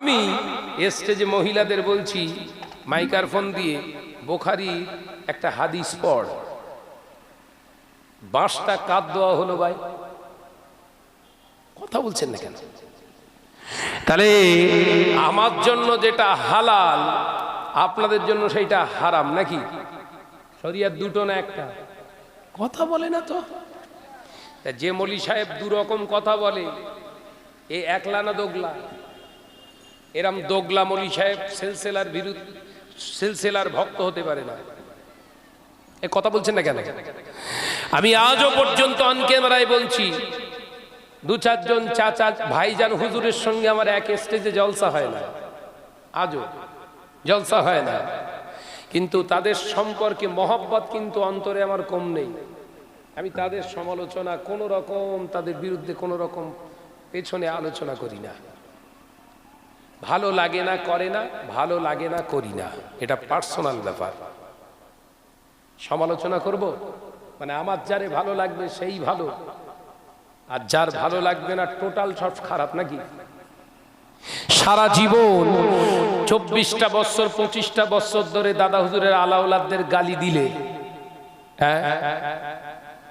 আমি স্টেজে মহিলাদের বলছি মাইক্রোফোন দিয়ে, বুখারী একটা হাদিস পড়। বাঁশটা কাঁদ দেওয়া হলো ভাই, কথা বলছেন না কেন? তাহলে আমার জন্য যেটা হালাল আপনাদের জন্য সেইটা হারাম নাকি? শরিয়াত দুটো না একটা? কথা বলে না তো। যে মৌলী সাহেব দুরকম কথা বলে, এ একলা না দোগলা? এরম দোগলা মৌলী সাহেব সিলসিলার বিরুদ্ধে, সিলসিলার ভক্ত হতে পারে না। এ কথা বলছেন না কেন? আমি আজও পর্যন্ত অন ক্যামেরায় বলছি, দু চারজন চাচা ভাইজান হুজুরের সঙ্গে আমার এক স্টেজে জলসা হয় না, আজও জলসা হয় না, কিন্তু তাদের সম্পর্কে মহব্বত কিন্তু অন্তরে আমার কম নেই। আমি তাদের সমালোচনা কোনো রকম, তাদের বিরুদ্ধে কোনো রকম পেছনে আলোচনা করি না। ভালো লাগে না করে না, ভালো লাগে না করি না, এটা পার্সোনাল ব্যাপার। সমালোচনা করব মানে আমার যারে ভালো লাগবে সেই ভালো, আর যার ভালো লাগবে না টোটাল সব খারাপ নাকি? সারা জীবন 24টা বছর 25টা বছর ধরে দাদা হুজুরের আলাউলাদদের গালি দিলে,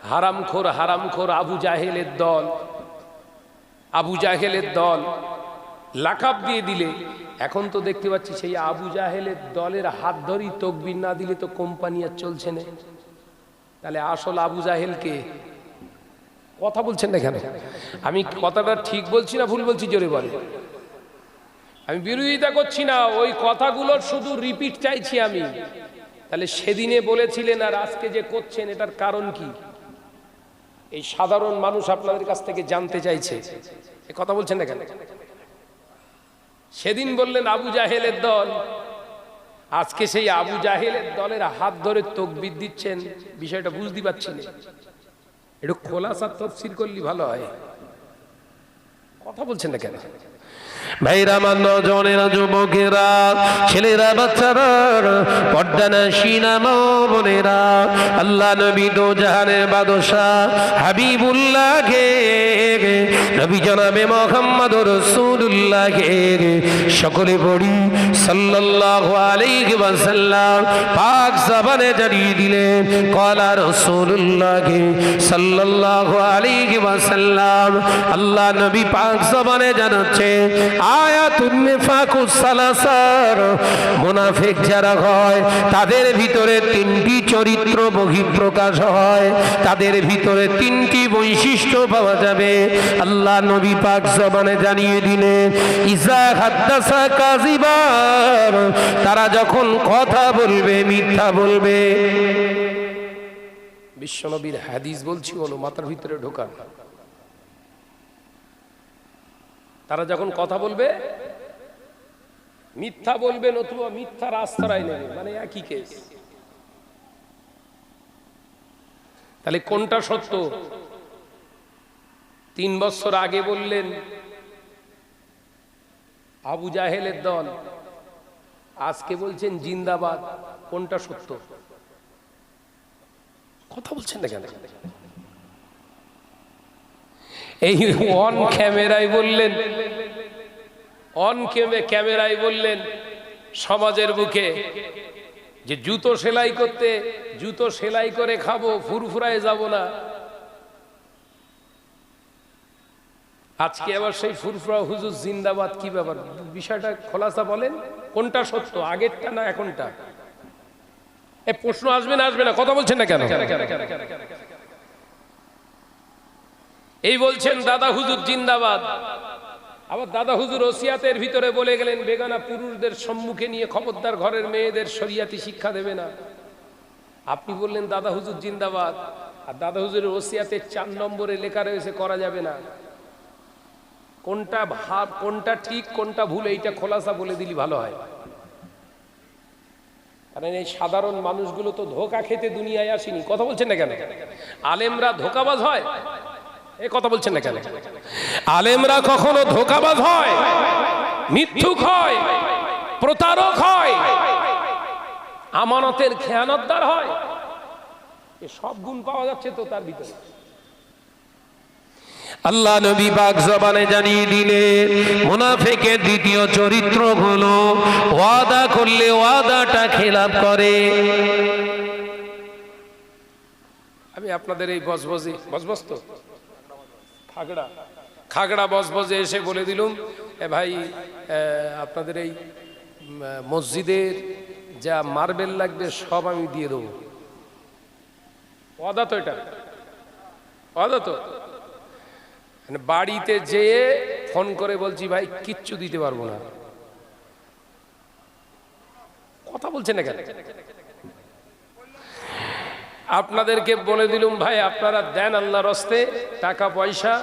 হারামখোর হারামখোর আবু জাহেলের দল, আবু জাহেলের দল লাকাব দিয়ে দিলে, এখন তো দেখতে পাচ্ছি সেই আবু জাহেলের দলের হাত ধরেই তকবীর না দিলে তো কোম্পানি আর চলছে না। তাহলে আসল আবু জাহেলকে? কথা বলছেন না কেন? আমি কথাটা ঠিক বলছি না ভুল বলছি? জোরে বলে। আমি বিরোধিতা করছি না, ওই কথাগুলোর শুধু রিপিট চাইছি আমি। তাহলে সেদিনে বলেছিলেন আর আজকে যে করছেন এটার কারণ কি? এই সাধারণ মানুষ আপনাদের কাছ থেকে জানতে চাইছে। এ কথা বলছেন না কেন? সেদিন বললেন আবু জাহেলের দল, আজকে সেই আবু জাহেলের দলের হাত ধরে তাকবীর দিচ্ছেন। বিষয়টা বুঝতে পারছি না, একটু খোলাসা তাফসীর করলে ভালো হয়। কথা বলছেন না কেন? ভাইরা, আমার নজনেরা, যুবকেরা, ছেলেরা, বাচ্চারা, পর্দানাশীনা মা বোনেরা, আল্লাহ নবী দো জাহানের বাদশাহ হাবিবুল্লাহকে, নবী জনাবে মুহাম্মদুর রাসূলুল্লাহকে সকলে পড়ি সাল্লাল্লাহু আলাইহি ওয়াসাল্লাম পাক জবানে জানিয়ে দিলেন, ক্বালা রাসূলুল্লাহি সাল্লাল্লাহু আলাইহি ওয়াসাল্লাম, আল্লাহ নবী পাক জবানে জানাচ্ছে, আয়াতুন নিফাকুস সালাসার, মুনাফিক যারা হয় তাদের ভিতরে তিনটি চরিত্র বহিঃপ্রকাশ হয়, তাদের ভিতরে তিনটি বৈশিষ্ট্য পাওয়া যাবে। আল্লাহ নবী পাক জবানে জানিয়ে দিলেন, ইজা হাদ্দাসা কাযিবা, তারা যখন কথা বলবে মিথ্যা বলবে। বিশ্বনবীর হাদিস বলছি, বলো মাথার ভিতরে ঢোকান। তারা যখন কথা বলবে মিথ্যা বলবে, নতুবা মিথ্যার আশ্রয় নেবে, মানে একই কেস। তাহলে কোনটা সত্য? 3 বছর আগে বললেন আবু জাহেলের দল, আজকে বলছেন জিন্দাবাদ। কোনটা সত্য? কথা বলছেন না কেন? এই অন ক্যামেরায় বললেন, অন ক্যামেরায় বললেন সমাজের বুকে যে জুতো সেলাই করতে, জুতো সেলাই করে খাবো, ফুরফুরায় যাব না। আজকে আবার সেই ফুরফুরা হুজুর জিন্দাবাদ। কি ব্যাপার? বিষয়টা খোলাসা বলেন, কোনটা সত্য, আগেরটা না এখনটা? এ প্রশ্ন আসবে না আসবে না? কথা বলছেন না কেন? এই বলছেন দাদা হুজুর জিন্দাবাদ, আবার দাদা হুজুর ওসিয়াতের ভিতরে বলে গেলেন বেগানা পুরুষদের সম্মুখে নিয়ে খবরদার ঘরের মেয়েদের শরিয়াতি শিক্ষা দেবে না। আপনি বললেন দাদা হুজুর জিন্দাবাদ, আর দাদা হুজুরের ওসিয়াতের 4 নম্বরে লেখা রয়েছে করা যাবে না। কোনটা ভাব, কোনটা ঠিক কোনটা ভুল, এইটা খোলাসা বলে দিলি ভালো হয়। কারণ এই সাধারণ মানুষগুলো তো ধোঁকা খেতে দুনিয়ায় আসেনি। কথা বলছেন না কেন? আলেমরা ধোঁকাবাজ হয়? এই কথা বলছেন না কেন? আলেমরা কখনো ধোঁকাবাজ হয়, মিথ্যুক হয়, প্রতারক হয়, আমানতের খেয়ানতদার হয়? এ সব গুণ পাওয়া যাচ্ছে তো তার ভিতরে। আল্লাহ নবী পাক জবানে জানিয়ে দিলেন মুনাফিকের দ্বিতীয় চরিত্র হলো ওয়াদা করলে ওয়াদাটা খেলাপ করে। আমি আপনাদের এই বজবজ তো খাগড়া বজবজে এসে বলে দিলুম, এ ভাই আপনাদের এই মসজিদের যা মার্বেল লাগবে সব আমি দিয়ে দেবো। ওয়াদা তো এটা, ওয়াদা তো। মানে বাড়িতে যেয়ে ফোন করে বলছি ভাই কিচ্ছু দিতে পারবো না। কথা বলছেন না কেন? আপনাদেরকে বলে দিলুম ভাই আপনারা দেন আল্লাহর হস্তে টাকা পয়সা,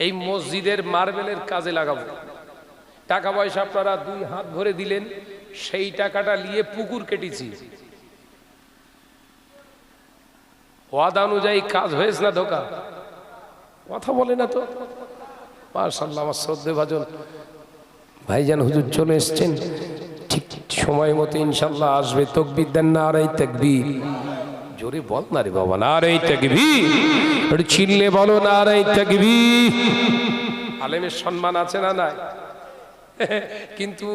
এই মসজিদের মার্বেলের কাজে লাগাবো। টাকা পয়সা আপনারা 2 হাত ভরে দিলেন, সেই টাকাটা নিয়ে পুকুর কেটেছি। ওয়াদা অনুযায়ী কাজ হয়েছে না ধোকা? কথা বলে না তো। মাশাআল্লাহ, আমার শ্রদ্ধে ভাজন ভাইজান হুজুর চলে এসছেন, ঠিক সময় মতো ইনশাল্লাহ আসবে। তাকবীর দেন, নারে তাকবীর। জোরে বল না রে বাবা, নারে তাকবীর। একটু চিল্লে বলো নারে তাকবীর। আলেমের সম্মান আছে না নাই? কিন্তু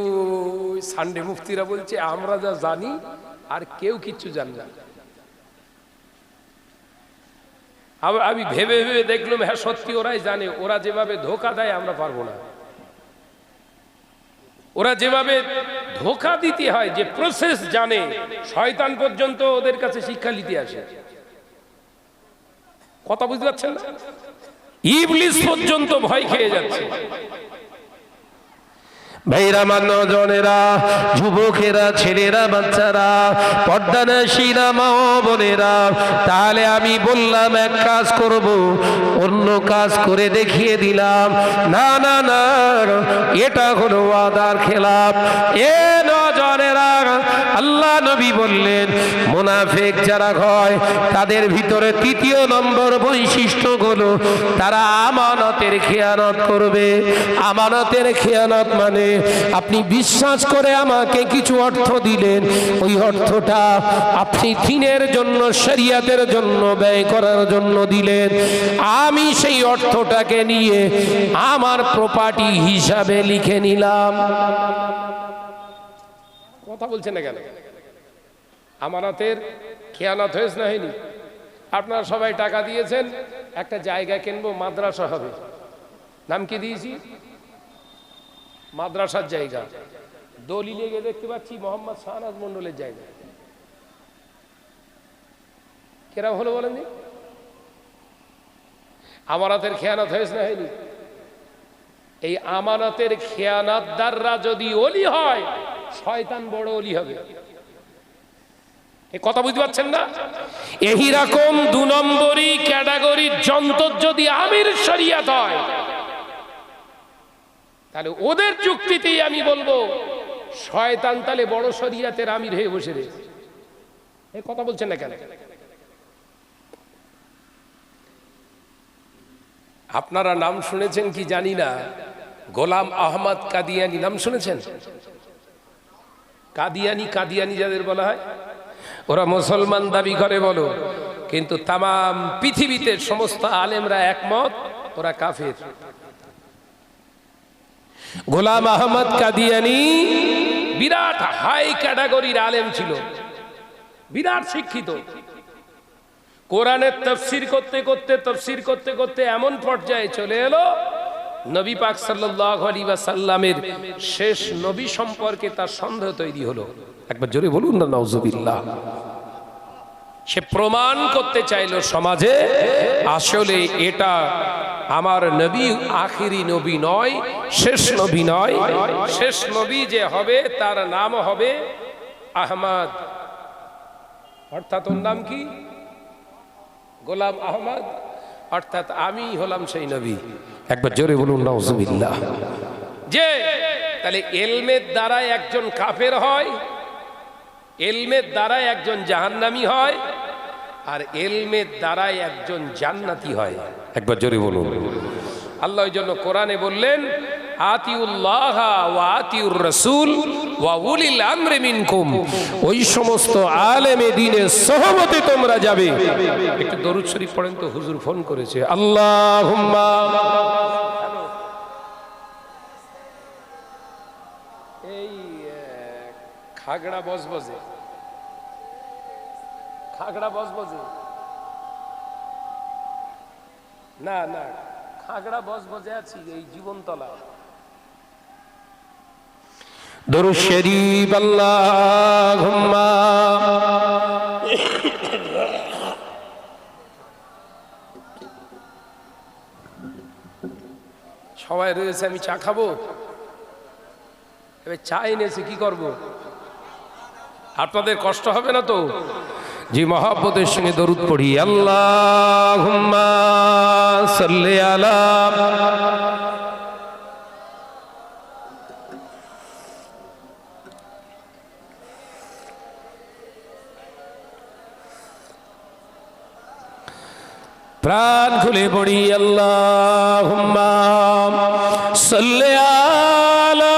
সানডে মুফতিরা বলছে আমরা যা জানি আর কেউ কিচ্ছু জানে না। আমি ভেবে ভেবে দেখলাম হ্যাঁ সত্যি ওরাই জানে। ওরা যেভাবে ধোকা দেয় আমরা পারবো না। ওরা যেভাবে ধোকা দিতে হয়, যে প্রসেস জানে, শয়তান পর্যন্ত ওদের কাছে শিক্ষা নিতে আসে। কথা বুঝতে পারছেন না? ইবলিস পর্যন্ত ভয় খেয়ে যাচ্ছে। ভাইরা, নজনেরা, যুবকেরা, ছেলেরা, বাচ্চারা, পর্দানাশীরা, মা ও বোনেরা, তাহলে আমি বললাম এক কাজ করব, অন্য কাজ করে দেখিয়ে দিলাম। না না না, এটা হলো ওয়াদার খেলাপ। এ নজনেরা, আল্লাহ নবী বললেন মুনাফিক যারা হয় তাদের ভিতরে 3য় নম্বর বৈশিষ্ট্য হলো তারা আমানতের খেয়ানত করবে। আমানতের খেয়ানত মানে আপনি বিশ্বাস করে আমাকে কিছু অর্থ দিলেন, ওই অর্থটা আপনি দ্বীনের জন্য, শরিয়তের জন্য ব্যয় করার জন্য দিলেন। আমি সেই অর্থটাকে নিয়ে আমার প্রপার্টি হিসাবে লিখে নিলাম। কথা বলছেন না কেন? আমানতের খেয়ানত হয়েছে না হয়নি? আপনারা সবাই টাকা দিয়েছেন, একটা জায়গা কিনবো, মাদ্রাসা হবে। নাম কি দিয়েছি? মাদ্রাসার জায়গা। দলিলে গিয়ে দেখতে পাচ্ছি মোহাম্মদ শাহনাজ মন্ডলের জায়গা। কেরা হলো বলেন? আমানতের খেয়ানত হয়েছে না হয়নি? এই আমানতের খেয়ানতদাররা যদি ওলি হয়, শয়তান বড় ওলি হবে। এই কথা বুঝতে পারছেন না? এই রকম 2 নম্বরই ক্যাটাগরির যন্ত্র যদি আমির শরিয়ত হয়, তাহলে ওদের যুক্তিতেই আমি বলবো শয়তান তাহলে বড় শরিয়তের আমির হয়ে বসে রয়েছে। এই কথা বলছেন না কেন? আপনারা নাম শুনেছেন কি জানি না, গোলাম আহমদ কাদিয়ানি নাম শুনেছেন? কাদিয়ানি যাদের বলা হয়, ওরা মুসলমান দাবি করে বলো, কিন্তু তামাম পৃথিবীতে সমস্ত আলেমরা একমত ওরা কাফের। গোলাম আহমদ কাদিয়ানি বিরাট হাই ক্যাটাগরির আলেম ছিল, বিরাট শিক্ষিত। কোরআনের তাফসীর করতে করতে এমন পর্যায়ে চলে এলো, নবী পাক সাল্লাল্লাহু আলাইহি ওয়াসাল্লামের শেষ নবী সম্পর্কে তার সন্দেহ তৈরি হলো। একবার জোরে বলুন না নাউজুবিল্লাহ। সে প্রমাণ করতে চাইলো সমাজে আসলে এটা আমার নবী আখিরি নবী নয়, শেষ নবী নয়। শেষ নবী যে হবে তার নাম হবে আহমদ, অর্থাৎ ওর নাম কি? গোলাম আহমদ, অর্থাৎ আমি হলাম সেই নবী। একবার জোরে বলুন নাউজুবিল্লাহ। যে তাহলে এলমের দ্বারা একজন কাফের হয়, এলমের দ্বারা একজন জাহান্নামী হয়, আর এলমের দ্বারা একজন জান্নাতি হয়। একবার জোরে বলুন। আল্লাহ ওই জন্য কোরআনে বললেন আতিউল্লাহ ওয়া আতিউর রাসূল ওয়া উলিল আমরি মিনকুম, ওই সমস্ত আলেমে দ্বীনের সহমতে তোমরা যাবে। একটু দরুদ শরীফ পড়েন তো, হুজুর ফোন করেছে। আল্লাহুম্মা, এই খাগড়া বজবজে, খাগড়া বজবজে না না, খাগড়া বজবজে আছি এই জীবনতলা। দরুদ শরীফ আল্লাহুম্মা। সবাই রয়েছে, আমি চা খাবো, এবার চা এনেছি, কি করব? আপনাদের কষ্ট হবে না তো? জি, মহব্বতের সঙ্গে দরুদ পড়ি। আল্লাহুম্মা সাল্লি আলা। প্রাণ খুলে পড়ি আল্লাহুম্মা সাল্লি আলা।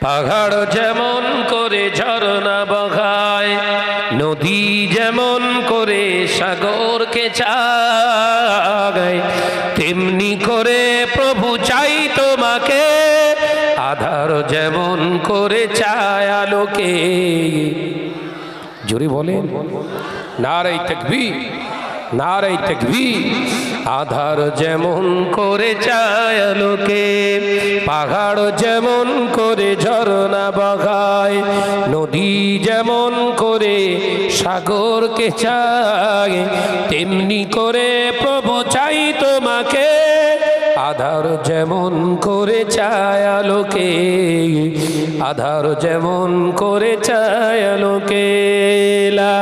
পাহাড় যেমন করে ঝরনা বগায়, নদী যেমন করে সাগরকে চাগায়, তেমনি করে প্রভু চাই তোমাকে, আধার যেমন করে চায় আলোকে। জোরে বলেন নারে তাকবীর, নারে তাকবীর। আধার যেমন করে চায় আলোকে, পাহাড় যেমন করে ঝরনা বগায়, নদী যেমন করে সাগরকে চায়, তেমনি করে প্রভু চাই তোমাকে, আধার যেমন করে চায় আলোকে, আধার যেমন করে চায় আলোকে। লা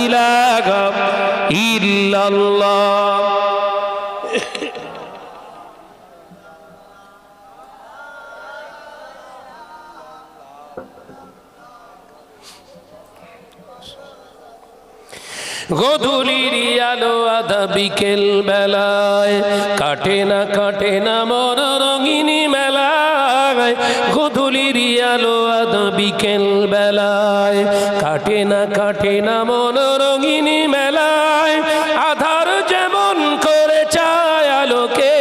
ইলাহা ইল্লাল্লাহ। গধূলির আলো আধা বিকেল বেলায়, কাটে না মন রঙিনী মেলায়, গধূলির আলো আধা বিকেল বেলায়, কাটে না মন রঙিনী মেলায়, আধার যেমন করে চায় আলোকে,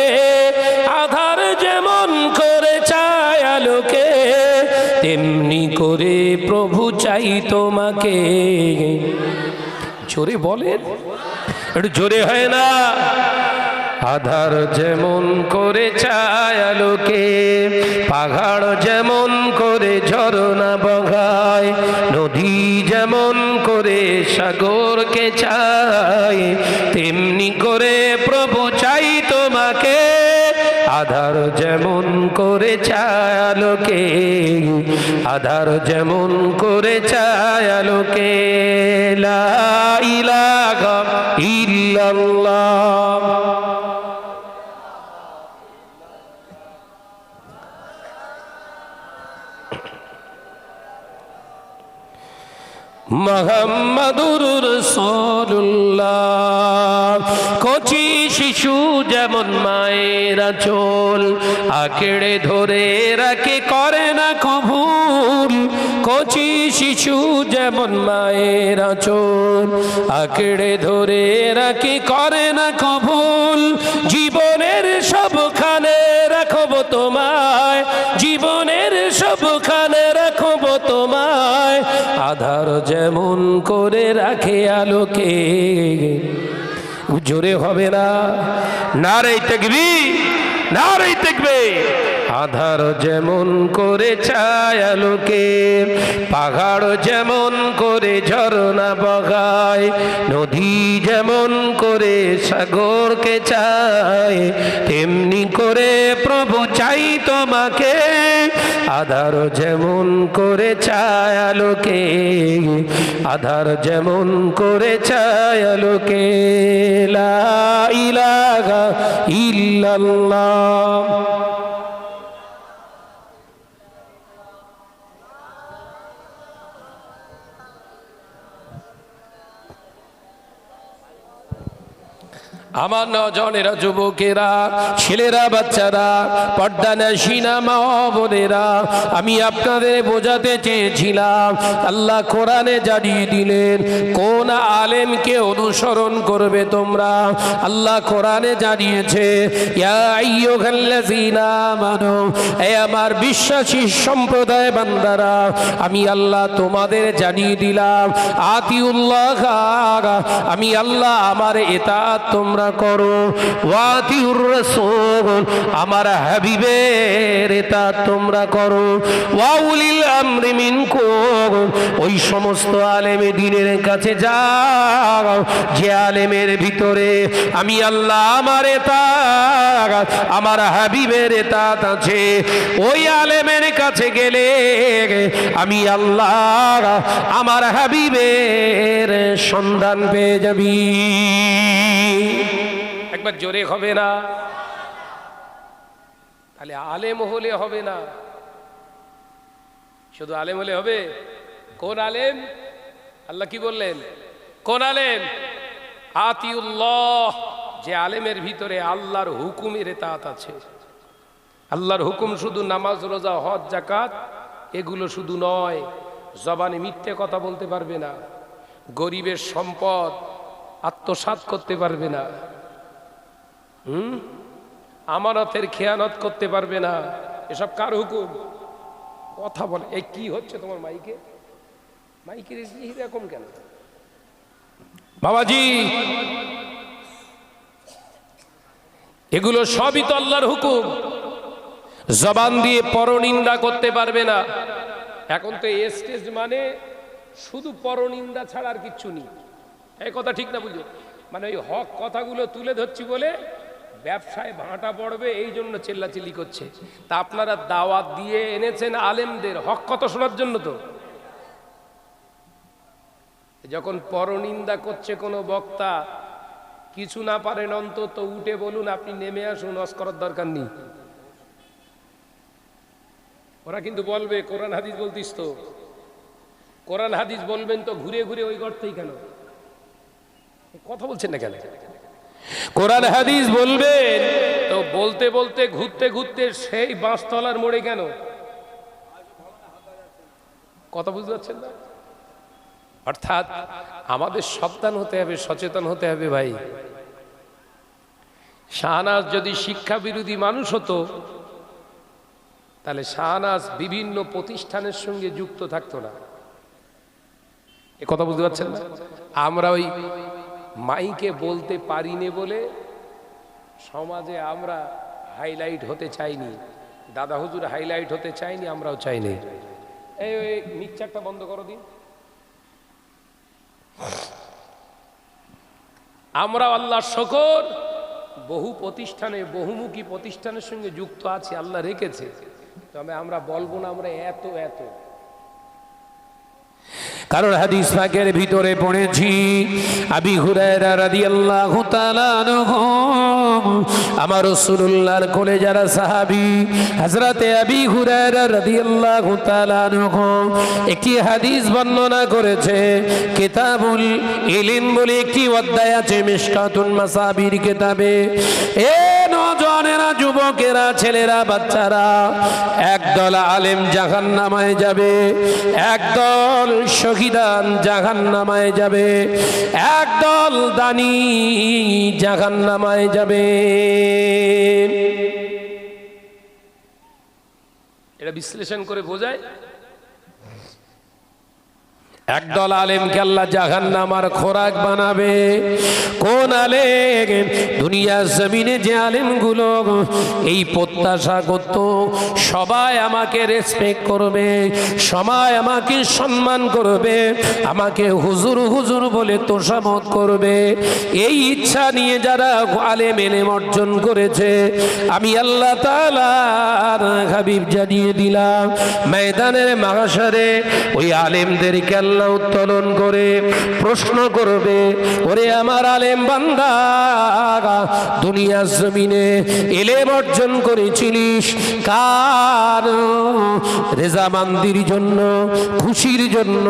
আধার যেমন করে চায় আলোকে, তেমনি করে প্রভু চাই তোমাকে। জোরে বলেন, একটু জোরে হয় না? আধার যেমন করে চায় আলোকে, পাহাড় যেমন করে ঝরনা বগায়, নদী যেমন করে সাগরকে চায়, তেমনি করে প্রভু চাই তোমাকে, আধার যেমন করে চায় আলোকে, আধার যেমন করে চায় আলোকে। লা ইলাহা ইল্লাল্লাহ। মুহাম্মাদুর রাসূলুল্লাহ। কচি শিশু যেমন মায়ের আঁচল আঁকড়ে ধরে রাখে, করে না কবুল। কচি শিশু যেমন মায়ের আঁচল আঁকড়ে ধরে রাখে, করে না কবুল। জীবনের সবখানে রাখব তোমায়, জীবনের সবখানে রাখব তোমায়, আধার যেমন করে রাখে আলোকে। জোরে হবে না? নারে তাকবীর, নারে তাকবীর। আধার যেমন করে চায় আলোকে, পাহাড় যেমন করে ঝরনা বগায়, নদী যেমন করে সাগরকে চায়, তেমনি করে প্রভু চাই তোমাকে, আধার যেমন করে চায় আলোকে, আধার যেমন করে চায় আলোকে। লা ইলাহা ইল্লাল্লাহ। আমার নজনেরা, যুবকেরা, ছেলেরা, বাচ্চারা, পর্দানাশীনা মা বোনেরা, আমি আপনাদের বোঝাতে চেয়েছিলাম আল্লাহ কোরআনে জানিয়ে দিলেন কোন আলেমকে অনুসরণ করবে তোমরা। আল্লাহ কোরআনে জানিয়েছে, ইয়া আইয়ুহাল্লাযীনা আমানু, হে আমার বিশ্বাসী সম্প্রদায় বান্দারা, আমি আল্লাহ তোমাদের জানিয়ে দিলাম আতিউল্লাহ, আমি আল্লাহ আমার ইতাআত তোমরা করো, ওয়াতিউর রাসূল, আমার হাবিবের ইতাআত তোমরা করো, ওয়াউলিল আমরি মিনকুম, ওই সমস্ত আলেমে দ্বীনের কাছে যাও যে আলেমের ভিতরে আমি আল্লাহ আমার ইতাআত, আমার হাবিবের ইতাআত আছে। ওই আলেমের কাছে গেলে আমি আল্লাহ আমার হাবিবের সন্ধান পেয়ে যাবি। একবার জোরে হবে না? তাহলে আলেম হলে হবে না, শুধু আলেম হলে হবে? কোন আলেম? আল্লাহ কি বললেন? কোন আলেম? আতিউল্লাহ, যে আলেমের ভিতরে আল্লাহর হুকুমের ইতাআত আছে। আল্লাহর হুকুম শুধু নামাজ, রোজা, হজ, যাকাত এগুলো শুধু নয়। জবানে মিথ্যে কথা বলতে পারবে না, গরিবের সম্পদ আত্মসাৎ করতে পারবে না, আমানতের খেয়ানত করতে পারবে না। এসব কার হুকুম? কথা বলে। এই কি হচ্ছে তোমার মাইকে? মাইকের এরকম কেন বাবাজি? এগুলো সবই তো আল্লাহর হুকুম। জবান দিয়ে পরনিন্দা করতে পারবে না। এখন তো স্টেজ মানে শুধু পরনিন্দা ছাড়া আর কিচ্ছু নেই। এই কথা ঠিক না? বুঝো, মানে ওই হক কথাগুলো তুলে ধরছি বলে ব্যবসায় ভাঁটা পড়বে, এই জন্য চিল্লাচিল্লি করছে। তা আপনারা দাওয়াত দিয়ে এনেছেন আলেমদের হক কথা শোনার জন্য। তো যখন পরনিন্দা করছে কোনো বক্তা, কিছু না পারেন অন্তত উঠে বলুন, আপনি নেমে আসুন, ওয়াজ করার দরকার নেই। ওরা কিন্তু বলবে কোরআন হাদিস বলতিস তো, কোরআন হাদিস বলবেন তো ঘুরে ঘুরে ওই গর্তেই কেন? কথা বলছেন না কেন? কোরআন হাদিস বলবেন তো বলতে বলতে ঘুরতে ঘুরতে সেই বাঁশতলার মোড়ে কেন? কথা বুঝতে পারছেন না? অর্থাৎ আমাদের সাবধান হতে হবে, সচেতন হতে হবে ভাই। শাহনাজ যদি শিক্ষা বিরোধী মানুষ হতো তাহলে শাহনাজ বিভিন্ন প্রতিষ্ঠানের সঙ্গে যুক্ত থাকতো না। এ কথা বুঝতে পারছেন না? আমরা ওই মাইকে বলতে পারিনি বলে সমাজে আমরা হাইলাইট হতে চাইনি। দাদা হুজুর হাইলাইট হতে চাইনি, আমরাও চাইনি। এই ওই মিক্সারটা বন্ধ করো দিন। আমরা আল্লাহর শুকর বহু প্রতিষ্ঠানে, বহুমুখী প্রতিষ্ঠানের সঙ্গে যুক্ত আছি, আল্লাহ রেখেছে। তবে আমরা বলবো না আমরা এত এত, কারণ হাদিস পাকের ভিতরে পড়েছি আবি হুরায়রা রাদিয়াল্লাহু তাআলা আনহু, আমার রাসূলুল্লাহর কোলে যারা সাহাবী হযরতে আবি হুরায়রা রাদিয়াল্লাহু তাআলা আনহু একটি হাদিস বর্ণনা করেছে। কিতাবুল ইলম বলে একটি অধ্যায় আছে মিশকাতুন মাসাবির কিতাবে। এ নওজওয়ানেরা, যুবকেরা, ছেলেরা, বাচ্চারা, একদল আলেম জাহান্নামে যাবে, একদল শহীদান জাহান্নামে যাবে, একদল দানী জাহান্নামে যাবে। এটা বিশ্লেষণ করে বোঝায় একদল আলেমকে আল্লাহ জাহান্নামার খোরাক বানাবে। কোন আলেম? দুনিয়ার জমিনে যে আলেমগুলো এই প্রত্যাশা করত সবাই আমাকে রেসপেক্ট করবে, সবাই আমাকে সম্মান করবে, আমাকে হুজুর হুজুর বলে তোষামত করবে, এই ইচ্ছা নিয়ে যারা আলেম এলেম অর্জন করেছে, আমি আল্লাহ তাআলার হাবিব জানিয়ে দিলাম ময়দানের মাহশরে ওই আলেমদেরকে আল্লাহ আল্লাহ উত্তোলন করে প্রশ্ন করবে, ওরে আমার আলেম বান্দা, দুনিয়ার জমিনে ইলম অর্জন করেছিলিস কার রেজামান্দির জন্য, খুশির জন্য?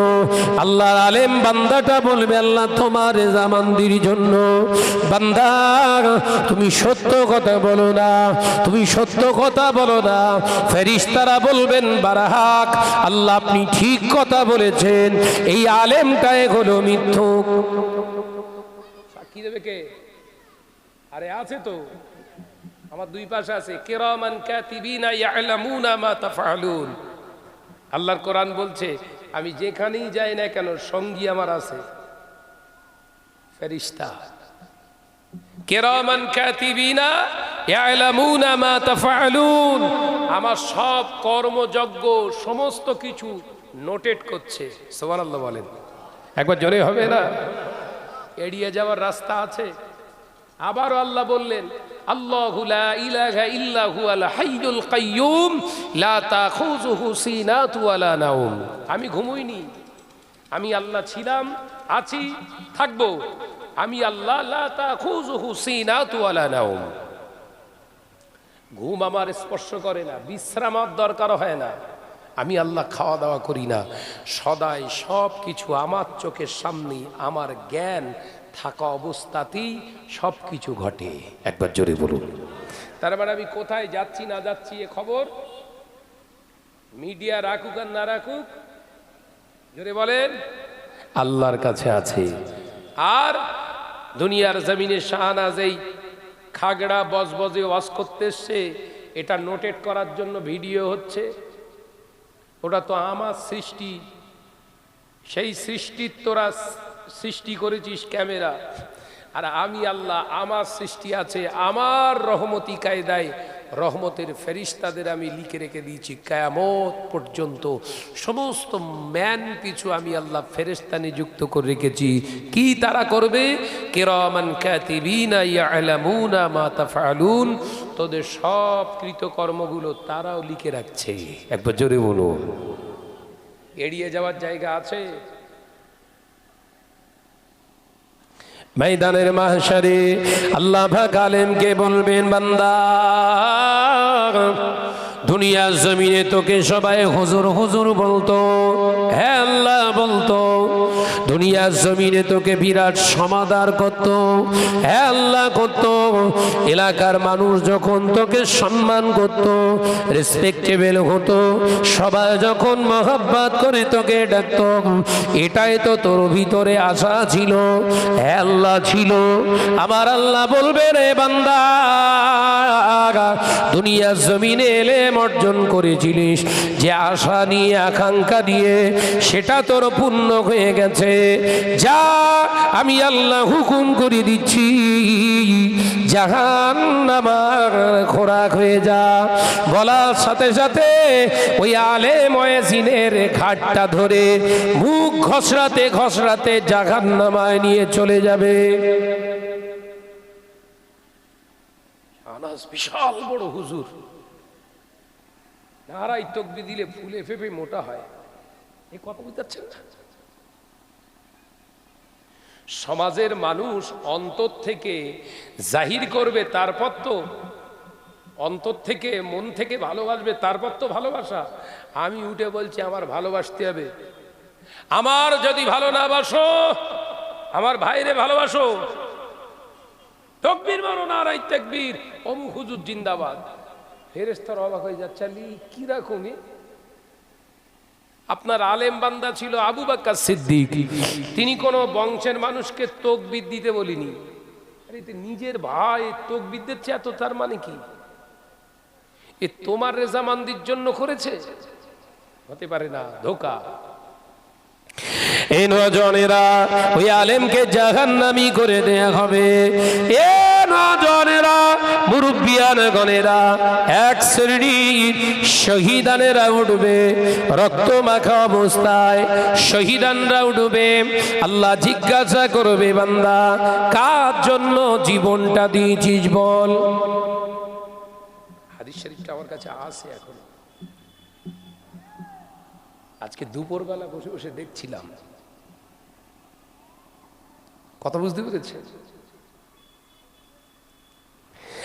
আল্লাহর আলেম বান্দাটা বলবে, আল্লাহ তোমার রেজামান্দির জন্য। বান্দা তুমি সত্য কথা বলো না, তুমি সত্য কথা বলো না। ফেরেশতারা বলবেন, বারহাক, আল্লাহ আপনি ঠিক কথা বলেছেন, এই আলেমটাই হলো মিথ্যুক। সাক্ষী দেবে কে? আরে আছে তো, আমার দুই পাশে আছে, কিরামান কাতিবিনা ইয়ালামুনা মা তাফআলুন। আল্লাহর কোরআন বলছে, আমি যেখানেই যাই না কেন সঙ্গী আমার আছে ফেরেশতা। কিরামান কাতিবিনা ইয়ালামুনা মা তাফআলুন, আমার সব কর্মযজ্ঞ সমস্ত কিছু নোটেট করছে। সুবহানাল্লাহ বলেন, একবার জোরে হবে না? এড়িয়ে যাওয়ার রাস্তা আছে? আবারও আল্লাহ বললেন, আল্লাহু লা ইলাহা ইল্লা হুয়াল হাইয়ুল কাইয়্যুম লা তাখুযুহু সিনাতু ওয়ালা নাওম। আমি ঘুমোইনি, আমি আল্লাহ ছিলাম, আছি, থাকবো। আমি আল্লাহ, লা তাখুযুহু সিনাতু ওয়ালা নাওম। ঘুম আমার স্পর্শ করে না, বিশ্রাম আমার দরকার হয় না। আমি আল্লাহ খাওয়া দাওয়া করি না, সদাই সব কিছু আমার চোখের সামনে, আমার জ্ঞান থাকা অবস্থাতেই সব কিছু ঘটে। একবার জোরে বলুন। তার মানে আমি কোথায় যাচ্ছি না যাচ্ছি এ খবর মিডিয়া রাখুক আর না রাখুক, জোরে বলেন, আল্লাহর কাছে আছে। আর দুনিয়ার জমিনে শাহনাজ এই খাগড়া বজবজে ওয়াজ করতে এসছে, এটা নোটেট করার জন্য ভিডিও হচ্ছে। ওটা তো আমার সৃষ্টি, সেই সৃষ্টির তোরা সৃষ্টি করেছিস ক্যামেরা, আর আমি আল্লাহ, আমার সৃষ্টি আছে, আমার রহমতি কায়দায় রহমতের ফেরিস্তাদের আমি লিখে রেখে দিয়েছি কিয়ামত পর্যন্ত। সমস্ত ম্যান পিছু আমি আল্লাহ ফেরেশতা নিযুক্ত করে রেখেছি। কি তারা করবে? কিরামান কাতিবিনা ইয়ালামুনা মা তাফআলুন, তোদের সব কৃতকর্মগুলো তারাও লিখে রাখছে। একবার জোরে বলুন। এড়িয়ে যাওয়ার জায়গা আছে? ময়দানের মাহশারে আল্লাহ পাক আলেমকে বলবেন, বান্দা দুনিয়ার জমিনে তোকে সবাই হুজুর হুজুর বলতো, হ্যাঁ আল্লাহ বলতো। দুনিয়ার জমিনে তোকে বিরাট সমাদর করত, হ্যাঁ আল্লাহ করত। এলাকার মানুষ যখন তোকে সম্মান করত, রেসপেক্টেবল হতো, সবাই যখন মহব্বত করে তোকে ডাকত, এটাই তো তোর ভিতরে আশা ছিল, হ্যাঁ আল্লাহ ছিল। আমার আল্লাহ বলবে, রে বান্দা, দুনিয়ার জমিনে এলেম অর্জন করেছিলিস, যে আশা নিয়ে আকাঙ্ক্ষা দিয়ে, সেটা তোর পূর্ণ হয়ে গেছে। যা, আমি আল্লাহ হুকুম করে দিচ্ছি, জাহান্নামের খোরাক হয়ে যা। বলার সাথে সাথে ওই আলেম মুয়াজ্জিনের ঘাটটা ধরে মুখ ঘষরাতে ঘষরাতে জাহান্নামায় নিয়ে চলে যাবে। আনাস বিশাল বড় হুজুর, নারাই তকবীর দিলে ফুলে ফেপে মোটা হয়। এই কথা বুঝাচ্ছেন না? সমাজের মানুষ অন্তর থেকে জাহির করবে, তারপর তো অন্তর থেকে মন থেকে ভালোবাসবে, তারপর তো ভালোবাসা। আমি উঠে বলছি আমার ভালোবাসতে হবে। আমার যদি ভালো না বাসো, আমার ভাইরে ভালোবাসো, তকবীর মারো, নারাই তাকবীর, অমুক হুজুর জিন্দাবাদ। ফেরেশতারা অবাক হয়ে যাচ্ছে, কি রকমই? আপনার আলেম বান্দা ছিল আবু বকর সিদ্দিক, তিনি কোন বংশের মানুষকে তকবীর দিতে বলিনি। আরে নিজের ভাই তকবীর দিচ্ছে, এত তার মানে কি? এ তোমার রেজামান্দির জন্য করেছে? হতে পারে না, ধোঁকা। এই নজনেরা ওই আলেমকে জাহান্নামী করে দেয়া হবে। এ নজনেরা, মুরব্বিয়ানগণেরা, এক শ্রেণীর শহীদানেরা উঠবে, রক্ত মাখা অবস্থায় শহীদানরা উঠবে। আল্লাহ জিজ্ঞাসা করবে, বান্দা কার জন্য জীবনটা দিয়েছিস বল? হাদিস শরীফটা আমার কাছে আছে এখন। আজকে দুপুরবেলা বসে বসে দেখছিলাম, কথা বুঝতে পেরেছেন?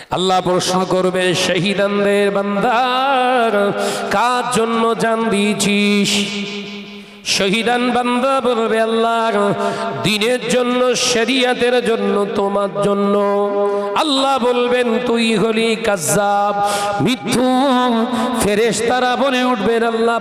আল্লাহ প্রশ্ন করবে শহীদানদের বান্দার কার জন্য জান দিয়েছিস? শহীদান বান্দা বলবে আল্লাহ দ্বীনের জন্য, শরিয়তের জন্য, তোমার জন্য। আল্লাহ বলবেন তুই হলি কাজ্জাব, মিথ্যু। ফেরেশতারা বলে উঠবেন আল্লাহ